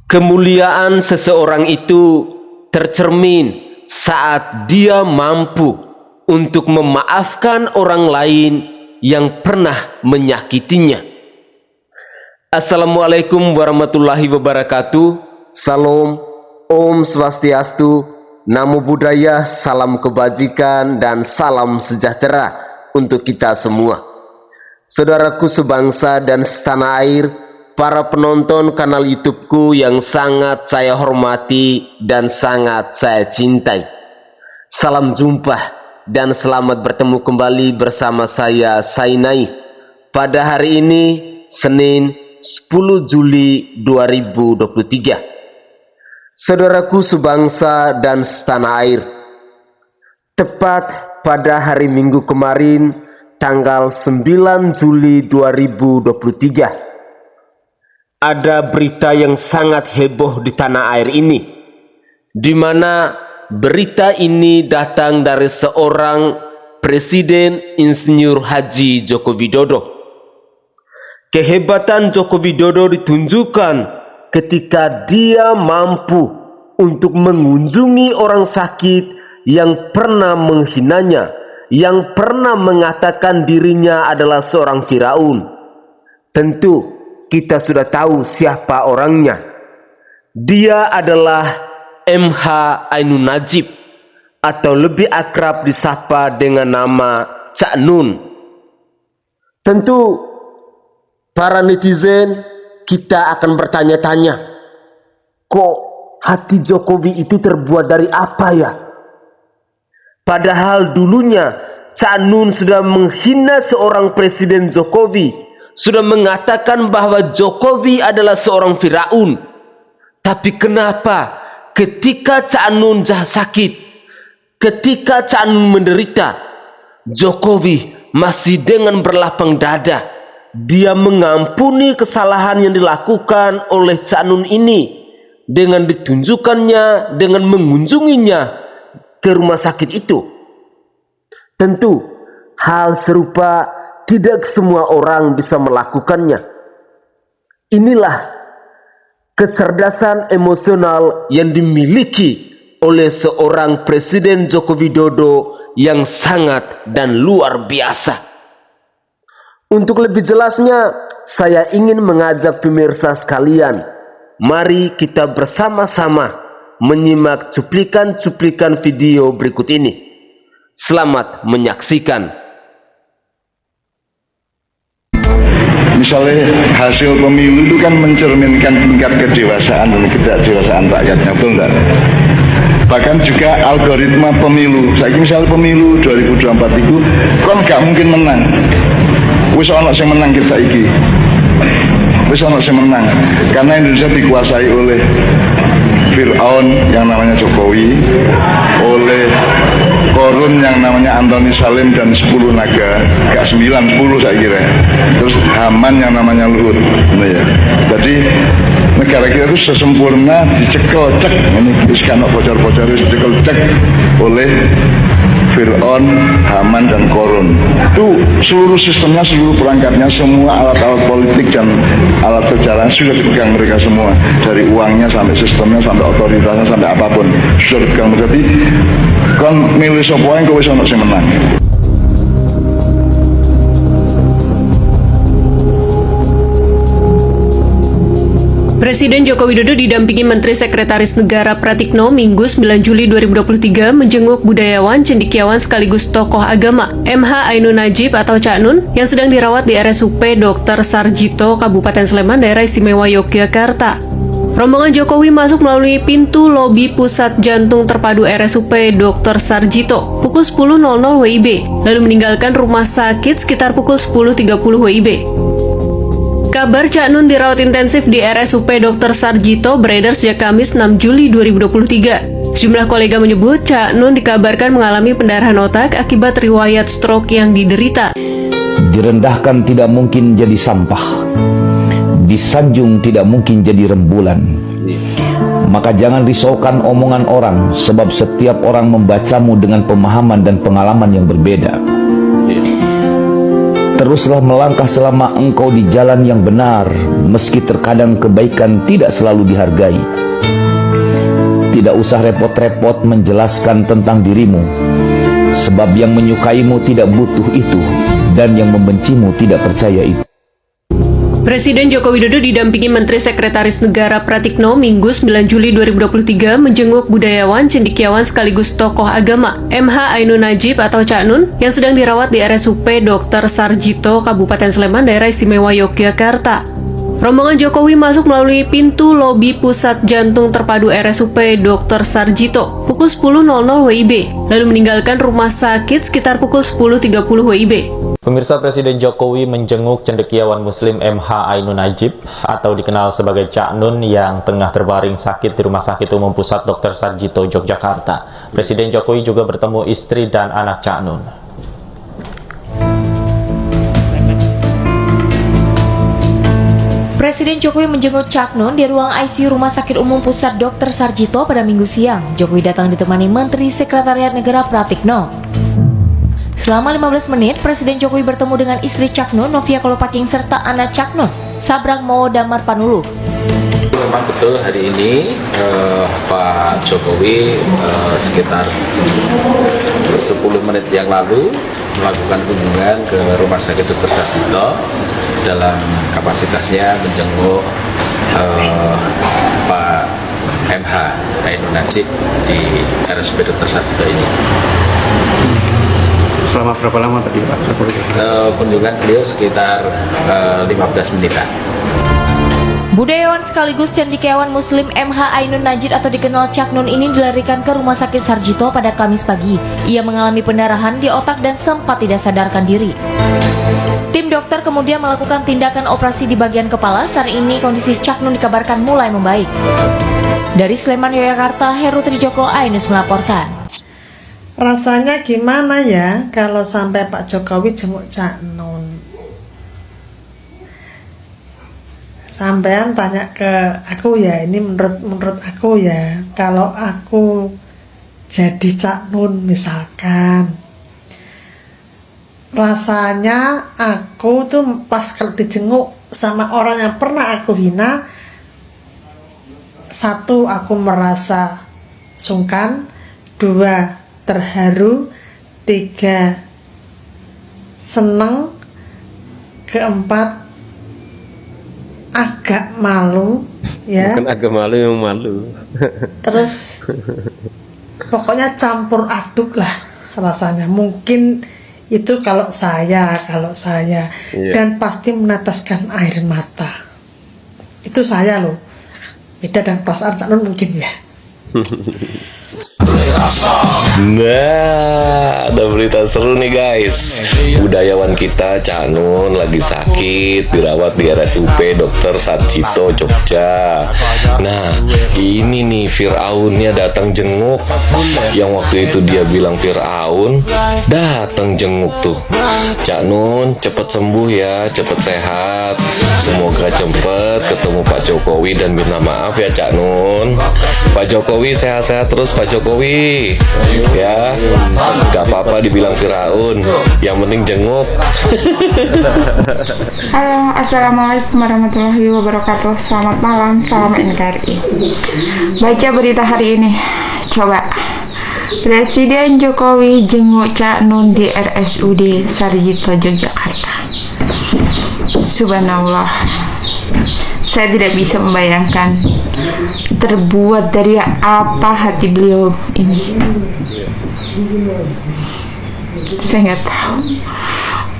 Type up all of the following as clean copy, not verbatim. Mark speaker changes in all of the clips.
Speaker 1: Kemuliaan seseorang itu tercermin saat dia mampu untuk memaafkan orang lain yang pernah menyakitinya. Assalamualaikum warahmatullahi wabarakatuh. Salam, Om Swastiastu, Namo Buddhaya, salam kebajikan dan salam sejahtera untuk kita semua. Saudaraku sebangsa dan setanah air, para penonton kanal YouTubeku yang sangat saya hormati dan sangat saya cintai. Salam jumpa dan selamat bertemu kembali bersama saya, Sainai, pada hari ini, Senin 10 Juli 2023. Saudaraku sebangsa dan setanah air, tepat pada hari Minggu kemarin, tanggal 9 Juli 2023, ada berita yang sangat heboh di tanah air ini, di mana berita ini datang dari seorang Presiden Insinyur Haji Joko Widodo. Kehebatan Joko Widodo ditunjukkan ketika dia mampu untuk mengunjungi orang sakit yang pernah menghinanya, yang pernah mengatakan dirinya adalah seorang Firaun. Tentu kita sudah tahu siapa orangnya. Dia adalah MH Ainun Najib, atau lebih akrab disapa dengan nama Cak Nun. Tentu para netizen kita akan bertanya-tanya, kok hati Jokowi itu terbuat dari apa ya? Padahal dulunya Cak Nun sudah menghina seorang Presiden Jokowi, sudah mengatakan bahwa Jokowi adalah seorang Firaun. Tapi kenapa ketika Cak Nun sakit, ketika Cak Nun menderita, Jokowi masih dengan berlapang dada, dia mengampuni kesalahan yang dilakukan oleh Cak Nun ini dengan ditunjukkannya, dengan mengunjunginya ke rumah sakit itu. Tentu hal serupa tidak semua orang bisa melakukannya. Inilah kecerdasan emosional yang dimiliki oleh seorang Presiden Joko Widodo yang sangat dan luar biasa. Untuk lebih jelasnya, saya ingin mengajak pemirsa sekalian, mari kita bersama-sama menyimak cuplikan-cuplikan video berikut ini. Selamat menyaksikan.
Speaker 2: Misalnya hasil pemilu itu kan mencerminkan tingkat kedewasaan dan ketidakdewasaan rakyatnya, betul enggak? Bahkan juga algoritma pemilu. Saya misalnya pemilu 2024 itu kan gak mungkin menang. Wis ana sing menang kita iki. Wis ana sing menang karena Indonesia dikuasai oleh Firaun yang namanya Jokowi, oleh Korun yang namanya Antoni Salim dan 10 naga, gak 9, 10 saya kira. Terus Haman yang namanya Luhut. Nah, ya. Jadi negara kita itu sesempurna dicekel cek, ini kan bocor-bocor dicekel cek oleh Fir'aun, Haman dan Korun. Itu seluruh sistemnya, seluruh perangkatnya, semua alat-alat politik dan alat sejarah sudah dipegang mereka semua. Dari uangnya sampai sistemnya, sampai otoritasnya, sampai apapun sudah dipegang. Jadi kan milih sopo yang kowe sono sing menang.
Speaker 3: Presiden Joko Widodo didampingi Menteri Sekretaris Negara Pratikno Minggu 9 Juli 2023 menjenguk budayawan, cendekiawan sekaligus tokoh agama MH Ainun Najib atau Cak Nun yang sedang dirawat di RSUP Dr. Sarjito, Kabupaten Sleman, Daerah Istimewa Yogyakarta. Rombongan Jokowi masuk melalui pintu lobi Pusat Jantung Terpadu RSUP Dr. Sarjito pukul 10.00 WIB, lalu meninggalkan rumah sakit sekitar pukul 10.30 WIB. Kabar Cak Nun dirawat intensif di RSUP Dr. Sarjito beredar sejak Kamis 6 Juli 2023. Sejumlah kolega menyebut Cak Nun dikabarkan mengalami pendarahan otak akibat riwayat stroke yang diderita.
Speaker 4: Direndahkan tidak mungkin jadi sampah, disanjung tidak mungkin jadi rembulan. Maka jangan risaukan omongan orang, sebab setiap orang membacamu dengan pemahaman dan pengalaman yang berbeda. Teruslah melangkah selama engkau di jalan yang benar, meski terkadang kebaikan tidak selalu dihargai. Tidak usah repot-repot menjelaskan tentang dirimu, sebab yang menyukaimu tidak butuh itu, dan yang membencimu tidak percaya itu.
Speaker 3: Presiden Joko Widodo didampingi Menteri Sekretaris Negara Pratikno Minggu 9 Juli 2023 menjenguk budayawan, cendekiawan sekaligus tokoh agama MH Ainun Najib atau Cak Nun yang sedang dirawat di RSUP Dr. Sarjito, Kabupaten Sleman, Daerah Istimewa Yogyakarta. Rombongan Jokowi masuk melalui pintu lobi Pusat Jantung Terpadu RSUP Dr. Sarjito pukul 10.00 WIB, lalu meninggalkan rumah sakit sekitar pukul 10.30 WIB.
Speaker 5: Pemirsa, Presiden Jokowi menjenguk cendekiawan Muslim MH Ainun Najib atau dikenal sebagai Cak Nun yang tengah terbaring sakit di Rumah Sakit Umum Pusat Dr. Sarjito, Yogyakarta. Presiden Jokowi juga bertemu istri dan anak Cak Nun.
Speaker 6: Presiden Jokowi menjenguk Cak Nun di ruang ICU Rumah Sakit Umum Pusat Dr. Sarjito pada Minggu siang. Jokowi datang ditemani Menteri Sekretariat Negara Pratikno. Selama 15 menit, Presiden Jokowi bertemu dengan istri Cak Nun, Novia Kolopaking, serta anak Cak Nun, Sabrang Mo Damar Panulu.
Speaker 7: Memang betul hari ini Pak Jokowi sekitar 10 menit yang lalu melakukan kunjungan ke Rumah Sakit Dr. Sarjito dalam kapasitasnya menjenguk Pak MH Ainun Najib di RSUP Dr. Sarjito ini.
Speaker 8: Selama berapa lama tadi Pak?
Speaker 7: Kunjungan beliau sekitar 15 menitan.
Speaker 6: Budayawan sekaligus cendekiawan Muslim MH Ainun Najib atau dikenal Cak Nun ini dilarikan ke Rumah Sakit Sarjito pada Kamis pagi. Ia mengalami pendarahan di otak dan sempat tidak sadarkan diri. Tim dokter kemudian melakukan tindakan operasi di bagian kepala. Saat ini kondisi Cak Nun dikabarkan mulai membaik. Dari Sleman, Yogyakarta, Heru Trijoko, Ainus melaporkan.
Speaker 9: Rasanya gimana ya kalau sampai Pak Jokowi jenguk Cak Nun? Sampean tanya ke aku ya, ini menurut aku ya, kalau aku jadi Cak Nun misalkan, rasanya aku tuh pas kalau dijenguk sama orang yang pernah aku hina, satu aku merasa sungkan, dua terharu, tiga seneng, keempat agak malu ya.
Speaker 1: Bukan agak malu, yang malu.
Speaker 9: Terus pokoknya campur aduk lah rasanya. Mungkin itu kalau saya
Speaker 1: Iya.
Speaker 9: Dan pasti meneteskan air mata. Itu saya loh. Beda dengan perasaan Cak Nun mungkin ya.
Speaker 10: Nah, ada berita seru nih guys. Budayawan kita Cak Nun lagi sakit, dirawat di RSUP Dr. Sarjito, Jogja. Nah, ini nih Fir'aunnya datang jenguk. Yang waktu itu dia bilang Fir'aun, datang jenguk tuh. Cak Nun cepet sembuh ya, cepet sehat. Semoga cepet ketemu Pak Jokowi dan minta maaf ya Cak Nun. Pak Jokowi sehat-sehat terus Pak Jokowi. Ya, gak apa-apa dibilang Firaun, yang penting jenguk.
Speaker 11: Halo, assalamualaikum warahmatullahi wabarakatuh. Selamat malam, salam NKRI. Baca berita hari ini. Coba, Presiden Jokowi jenguk Cak Nun di RSUD Sarjito, Yogyakarta. Subhanallah, saya tidak bisa membayangkan terbuat dari apa hati beliau ini. Saya nggak tahu.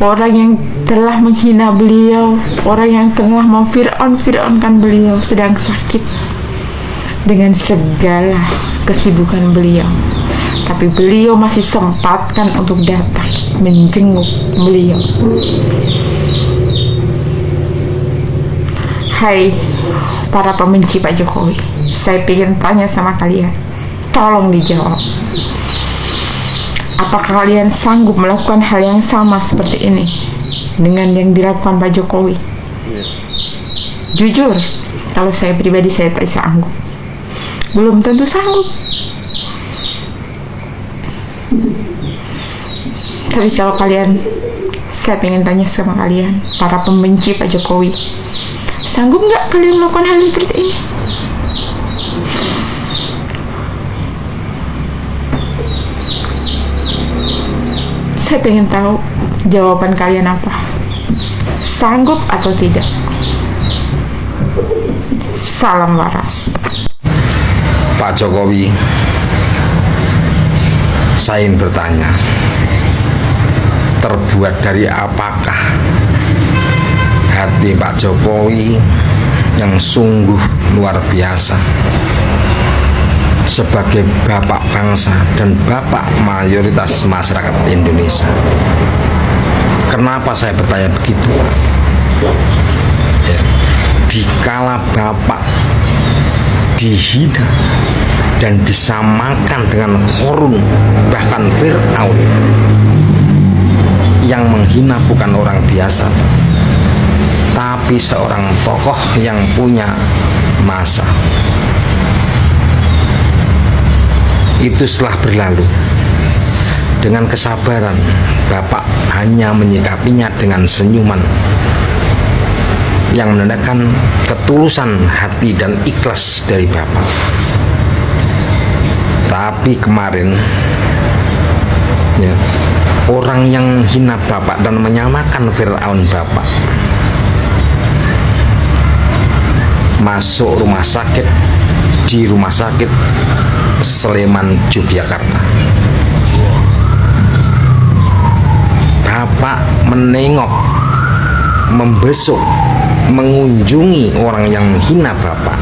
Speaker 11: Orang yang telah menghina beliau, orang yang telah memfir'aunkan beliau sedang sakit dengan segala kesibukan beliau, tapi beliau masih sempatkan untuk datang menjenguk beliau. Hai para pembenci Pak Jokowi, saya ingin tanya sama kalian, tolong dijawab. Apakah kalian sanggup melakukan hal yang sama seperti ini dengan yang dilakukan Pak Jokowi? Jujur, kalau saya pribadi saya tak sanggup. Belum tentu sanggup. Tapi kalau kalian Saya pengen tanya sama kalian, para pembenci Pak Jokowi, sanggup nggak kalian melakukan hal seperti ini? Saya pengen tahu jawaban kalian apa. Sanggup atau tidak? Salam waras.
Speaker 8: Pak Jokowi, saya ingin bertanya, terbuat dari apakah hati Pak Jokowi yang sungguh luar biasa sebagai bapak bangsa dan bapak mayoritas masyarakat Indonesia? Kenapa saya bertanya begitu? Ya, dikala bapak dihina dan disamakan dengan Qarun, bahkan Fir'aun, yang menghina bukan orang biasa, tapi seorang tokoh yang punya masa. Itu setelah berlalu, dengan kesabaran, Bapak hanya menyikapinya dengan senyuman yang menandakan ketulusan hati dan ikhlas dari Bapak. Tapi kemarin, ya, orang yang hina Bapak dan menyamakan Fir'aun Bapak masuk rumah sakit, di rumah sakit Sleman, Yogyakarta. Bapak menengok, membesuk, mengunjungi orang yang menghina Bapak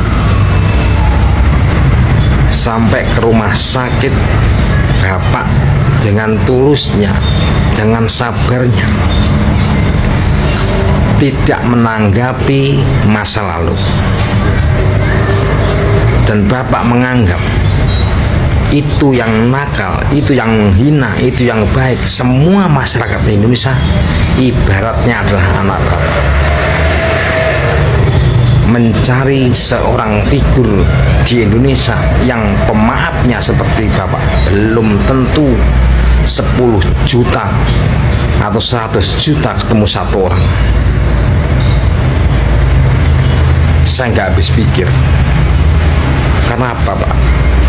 Speaker 8: sampai ke rumah sakit. Bapak dengan tulusnya, dengan sabarnya, tidak menanggapi masa lalu, dan Bapak menganggap itu yang nakal, itu yang menghina, itu yang baik. Semua masyarakat Indonesia ibaratnya adalah anak Bapak. Mencari seorang figur di Indonesia yang pemaafnya seperti Bapak belum tentu 10 juta atau 100 juta ketemu satu orang. Saya nggak habis pikir. Kenapa, Pak?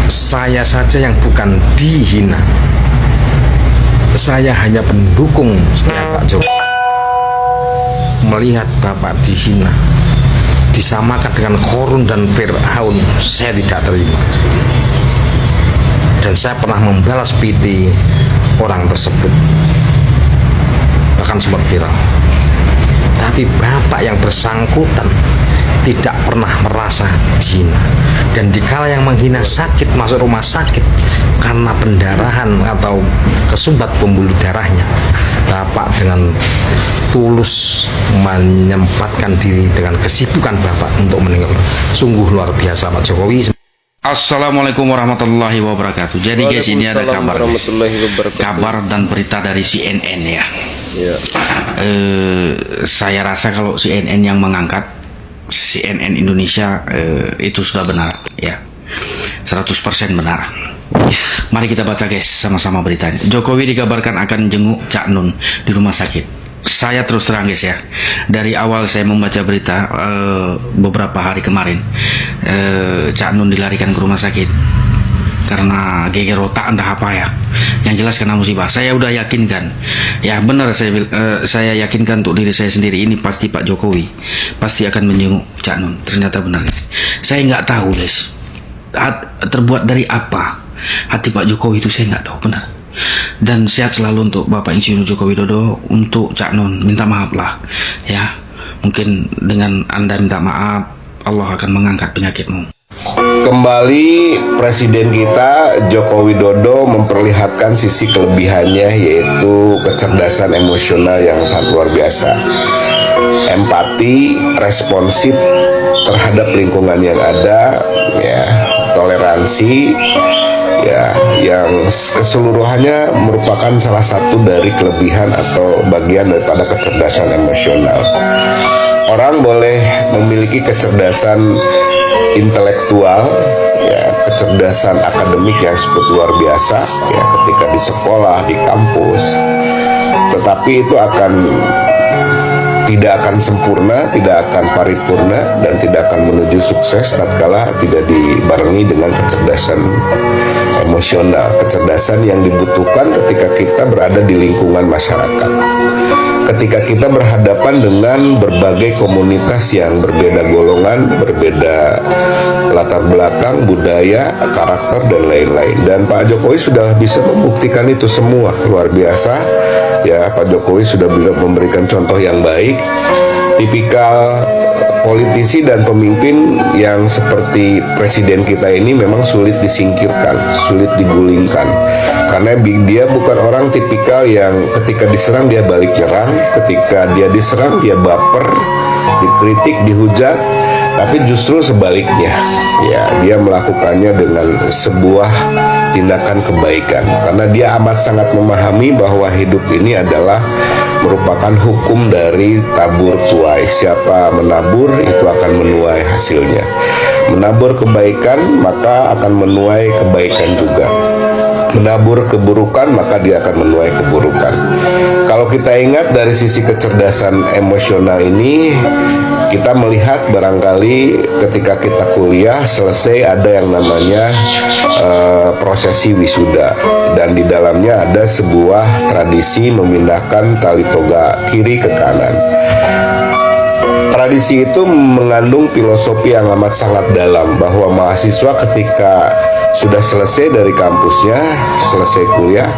Speaker 8: Saya saja yang bukan dihina. Saya hanya pendukung setia Pak Jokowi. Melihat Bapak dihina, disamakan dengan Qarun dan Fir'aun, saya tidak terima. Dan saya pernah membalas PT orang tersebut, bahkan sempat viral. Tapi Bapak yang bersangkutan tidak pernah merasa dihina, dan dikala yang menghina sakit masuk rumah sakit karena pendarahan atau kesumbat pembuluh darahnya, Bapak dengan tulus menyempatkan diri dengan kesibukan Bapak untuk menengok. Sungguh luar biasa Pak Jokowi.
Speaker 12: Assalamualaikum warahmatullahi wabarakatuh. Jadi guys, ini ada kabar dan berita dari CNN ya. Saya rasa kalau CNN yang mengangkat, CNN Indonesia, itu sudah benar ya, 100% benar. Mari kita baca guys sama-sama beritanya. Jokowi dikabarkan akan jenguk Cak Nun di rumah sakit. Saya terus terang guys ya, dari awal saya membaca berita beberapa hari kemarin, Cak Nun dilarikan ke rumah sakit karena geger otak entah apa ya, yang jelas kena musibah. Saya udah yakinkan, ya benar, saya yakinkan untuk diri saya sendiri, ini pasti Pak Jokowi pasti akan menjenguk Cak Nun. Ternyata benar guys. Saya nggak tahu guys, terbuat dari apa hati Pak Jokowi itu, saya nggak tahu benar. Dan sehat selalu untuk Bapak Insinyur Joko Widodo. Untuk Cak Nun, minta maaf lah ya, mungkin dengan Anda minta maaf, Allah akan mengangkat penyakitmu.
Speaker 13: Kembali Presiden kita Joko Widodo memperlihatkan sisi kelebihannya, yaitu kecerdasan emosional yang sangat luar biasa, empati, responsif terhadap lingkungan yang ada, ya, toleransi, ya, yang keseluruhannya merupakan salah satu dari kelebihan atau bagian daripada kecerdasan emosional. Orang boleh memiliki kecerdasan intelektual, ya, kecerdasan akademik yang cukup luar biasa ya, ketika di sekolah, di kampus. tetapi itu tidak akan sempurna, tidak akan paripurna, dan tidak akan menuju sukses tatkala tidak dibarengi dengan kecerdasan emosional, kecerdasan yang dibutuhkan ketika kita berada di lingkungan masyarakat, ketika kita berhadapan dengan berbagai komunitas yang berbeda golongan, berbeda latar belakang, budaya, karakter, dan lain-lain. Dan Pak Jokowi sudah bisa membuktikan itu semua, luar biasa. Ya, Pak Jokowi sudah memberikan contoh yang baik, tipikal politisi dan pemimpin yang seperti presiden kita ini memang sulit disingkirkan, sulit digulingkan, karena dia bukan orang tipikal yang ketika diserang dia balik nyerang, ketika dia diserang dia baper, dikritik, dihujat, tapi justru sebaliknya, ya, dia melakukannya dengan sebuah tindakan kebaikan, karena dia amat sangat memahami bahwa hidup ini adalah merupakan hukum dari tabur tuai. Siapa menabur itu akan menuai hasilnya. Menabur kebaikan maka akan menuai kebaikan juga. Menabur keburukan maka dia akan menuai keburukan. Kalau kita ingat dari sisi kecerdasan emosional ini, kita melihat barangkali ketika kita kuliah selesai ada yang namanya prosesi wisuda, dan di dalamnya ada sebuah tradisi memindahkan tali toga kiri ke kanan. Tradisi itu mengandung filosofi yang amat sangat dalam, bahwa mahasiswa ketika sudah selesai dari kampusnya, selesai kuliah,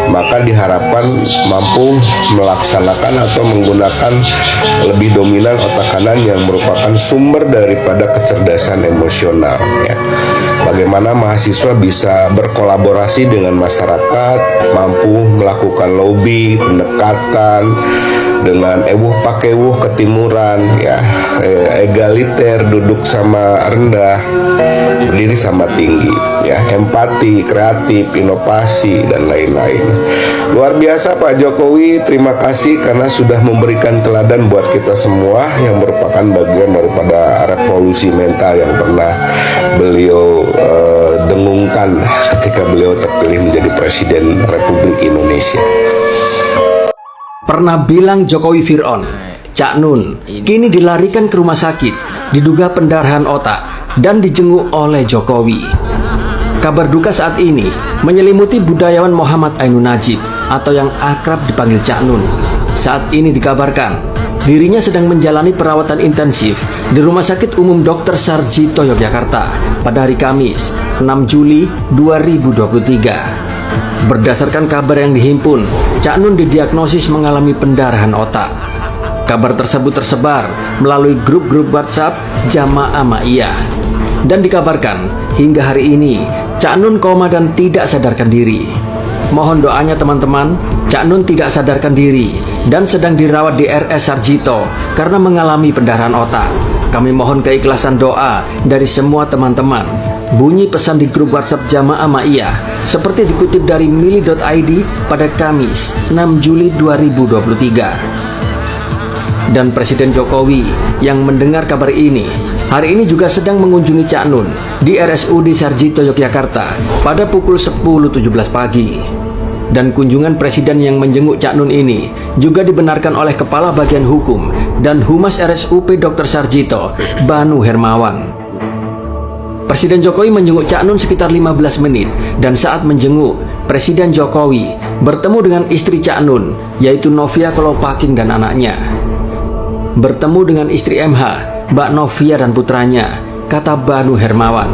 Speaker 13: maka diharapkan mampu melaksanakan atau menggunakan lebih dominan otak kanan yang merupakan sumber daripada kecerdasan emosional, ya. Bagaimana mahasiswa bisa berkolaborasi dengan masyarakat, mampu melakukan lobby, pendekatan dengan ewuh pakewuh ketimuran, ya, egaliter, duduk sama rendah, berdiri sama tinggi, ya, empati, kreatif, inovasi, dan lain-lain. Luar biasa Pak Jokowi, terima kasih karena sudah memberikan teladan buat kita semua yang merupakan bagian daripada revolusi mental yang pernah beliau dengungkan ketika beliau terpilih menjadi Presiden Republik Indonesia.
Speaker 14: Pernah bilang Jokowi Fir'aun, Cak Nun kini dilarikan ke rumah sakit, diduga pendarahan otak dan dijenguk oleh Jokowi. Kabar duka saat ini menyelimuti budayawan Muhammad Ainun Najib atau yang akrab dipanggil Cak Nun. Saat ini dikabarkan dirinya sedang menjalani perawatan intensif di Rumah Sakit Umum Dr. Sarjito Yogyakarta pada hari Kamis 6 Juli 2023. Berdasarkan kabar yang dihimpun, Cak Nun didiagnosis mengalami pendarahan otak. Kabar tersebut tersebar melalui grup-grup WhatsApp Jamaah Ma'iyah. Dan dikabarkan hingga hari ini Cak Nun koma dan tidak sadarkan diri. Mohon doanya teman-teman, Cak Nun tidak sadarkan diri dan sedang dirawat di RS Sarjito karena mengalami pendarahan otak. Kami mohon keikhlasan doa dari semua teman-teman. Bunyi pesan di grup WhatsApp Jamaah Ma'iyah seperti dikutip dari mili.id pada Kamis 6 Juli 2023. Dan Presiden Jokowi yang mendengar kabar ini hari ini juga sedang mengunjungi Cak Nun di RSUD Sarjito Yogyakarta pada pukul 10.17 pagi. Dan kunjungan Presiden yang menjenguk Cak Nun ini juga dibenarkan oleh Kepala Bagian Hukum dan Humas RSUP Dr. Sarjito, Banu Hermawan. Presiden Jokowi menjenguk Cak Nun sekitar 15 menit, dan saat menjenguk, Presiden Jokowi bertemu dengan istri Cak Nun, yaitu Novia Kolopaking dan anaknya. Bertemu dengan istri MH, Mbak Novia dan putranya, kata Banu Hermawan.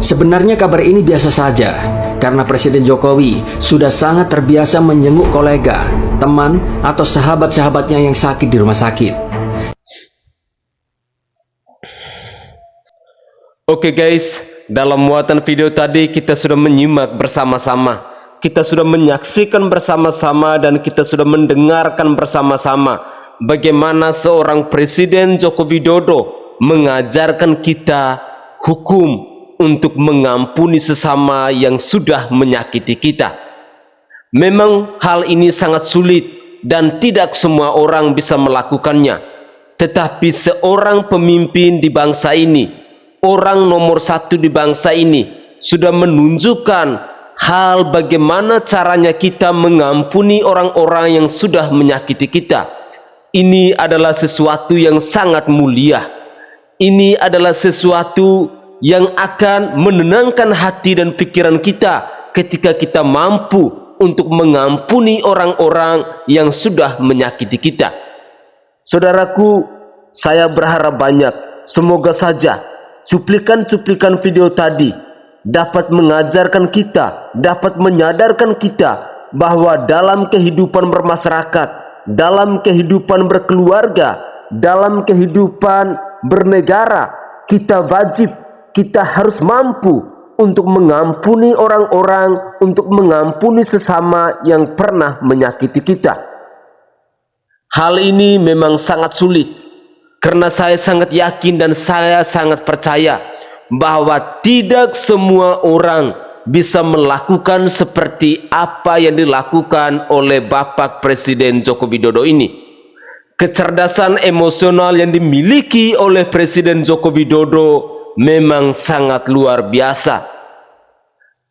Speaker 14: Sebenarnya kabar ini biasa saja, karena Presiden Jokowi sudah sangat terbiasa menjenguk kolega, teman, atau sahabat-sahabatnya yang sakit di rumah sakit.
Speaker 1: Oke guys, dalam muatan video tadi kita sudah menyimak bersama-sama, kita sudah menyaksikan bersama-sama, dan kita sudah mendengarkan bersama-sama bagaimana seorang Presiden Joko Widodo mengajarkan kita hukum untuk mengampuni sesama yang sudah menyakiti kita. Memang hal ini sangat sulit dan tidak semua orang bisa melakukannya. Tetapi seorang pemimpin di bangsa ini, orang nomor satu di bangsa ini, sudah menunjukkan hal bagaimana caranya kita mengampuni orang-orang yang sudah menyakiti kita. Ini adalah sesuatu yang sangat mulia. Ini adalah sesuatu yang akan menenangkan hati dan pikiran kita ketika kita mampu untuk mengampuni orang-orang yang sudah menyakiti kita. Saudaraku, saya berharap banyak, semoga saja cuplikan-cuplikan video tadi dapat mengajarkan kita, dapat menyadarkan kita bahwa dalam kehidupan bermasyarakat, dalam kehidupan berkeluarga, dalam kehidupan bernegara, kita wajib, kita harus mampu untuk mengampuni orang-orang, untuk mengampuni sesama yang pernah menyakiti kita. Hal ini memang sangat sulit, karena saya sangat yakin dan saya sangat percaya bahwa tidak semua orang bisa melakukan seperti apa yang dilakukan oleh Bapak Presiden Joko Widodo ini. Kecerdasan emosional yang dimiliki oleh Presiden Joko Widodo memang sangat luar biasa.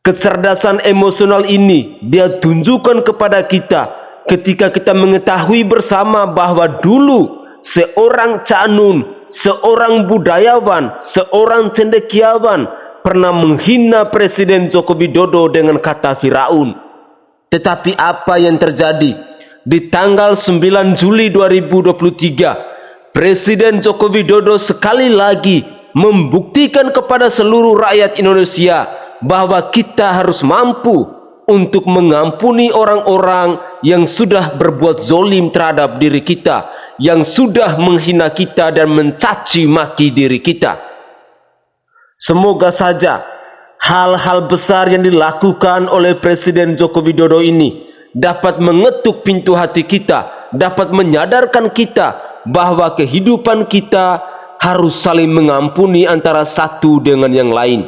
Speaker 1: Kecerdasan emosional ini dia tunjukkan kepada kita ketika kita mengetahui bersama bahwa dulu seorang Cak Nun, seorang budayawan, seorang cendekiawan pernah menghina Presiden Joko Widodo dengan kata Firaun. Tetapi apa yang terjadi? Di tanggal 9 Juli 2023, Presiden Joko Widodo sekali lagi membuktikan kepada seluruh rakyat Indonesia bahwa kita harus mampu untuk mengampuni orang-orang yang sudah berbuat zolim terhadap diri kita, yang sudah menghina kita dan mencaci maki diri kita. Semoga saja hal-hal besar yang dilakukan oleh Presiden Joko Widodo ini dapat mengetuk pintu hati kita, dapat menyadarkan kita bahwa kehidupan kita harus saling mengampuni antara satu dengan yang lain.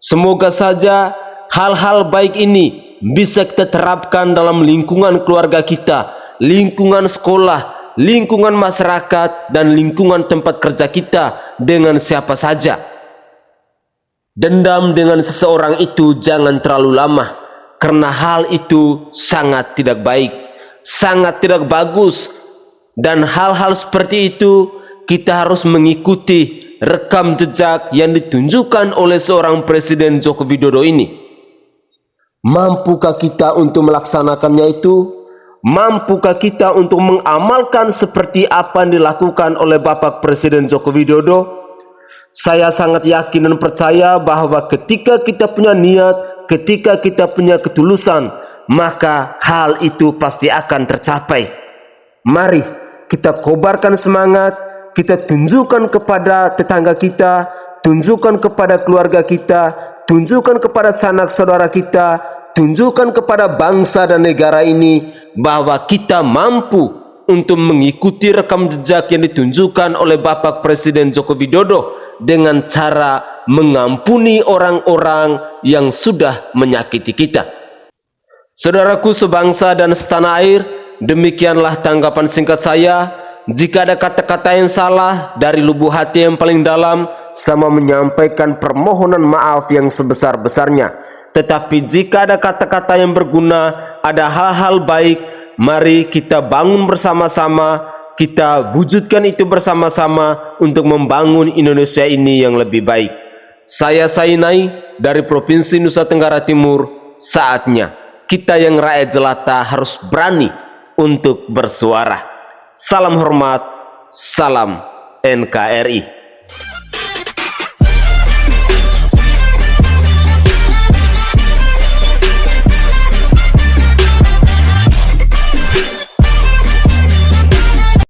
Speaker 1: Semoga saja hal-hal baik ini bisa kita terapkan dalam lingkungan keluarga kita, lingkungan sekolah, lingkungan masyarakat, dan lingkungan tempat kerja kita dengan siapa saja. Dendam dengan seseorang itu jangan terlalu lama, karena hal itu sangat tidak baik, sangat tidak bagus. Dan hal-hal seperti itu kita harus mengikuti rekam jejak yang ditunjukkan oleh seorang Presiden Joko Widodo ini. Mampukah kita untuk melaksanakannya itu? Mampukah kita untuk mengamalkan seperti apa yang dilakukan oleh Bapak Presiden Joko Widodo? Saya sangat yakin dan percaya bahwa ketika kita punya niat, ketika kita punya ketulusan, maka hal itu pasti akan tercapai. Mari kita kobarkan semangat, kita tunjukkan kepada tetangga kita, tunjukkan kepada keluarga kita, tunjukkan kepada sanak saudara kita, tunjukkan kepada bangsa dan negara ini bahwa kita mampu untuk mengikuti rekam jejak yang ditunjukkan oleh Bapak Presiden Joko Widodo dengan cara mengampuni orang-orang yang sudah menyakiti kita. Saudaraku sebangsa dan setanah air, demikianlah tanggapan singkat saya. Jika ada kata-kata yang salah dari lubuk hati yang paling dalam, saya mau menyampaikan permohonan maaf yang sebesar-besarnya. Tetapi jika ada kata-kata yang berguna, ada hal-hal baik, mari kita bangun bersama-sama, kita wujudkan itu bersama-sama untuk membangun Indonesia ini yang lebih baik. Saya Sainai dari Provinsi Nusa Tenggara Timur. Saatnya kita yang rakyat jelata harus berani untuk bersuara. Salam hormat, salam NKRI.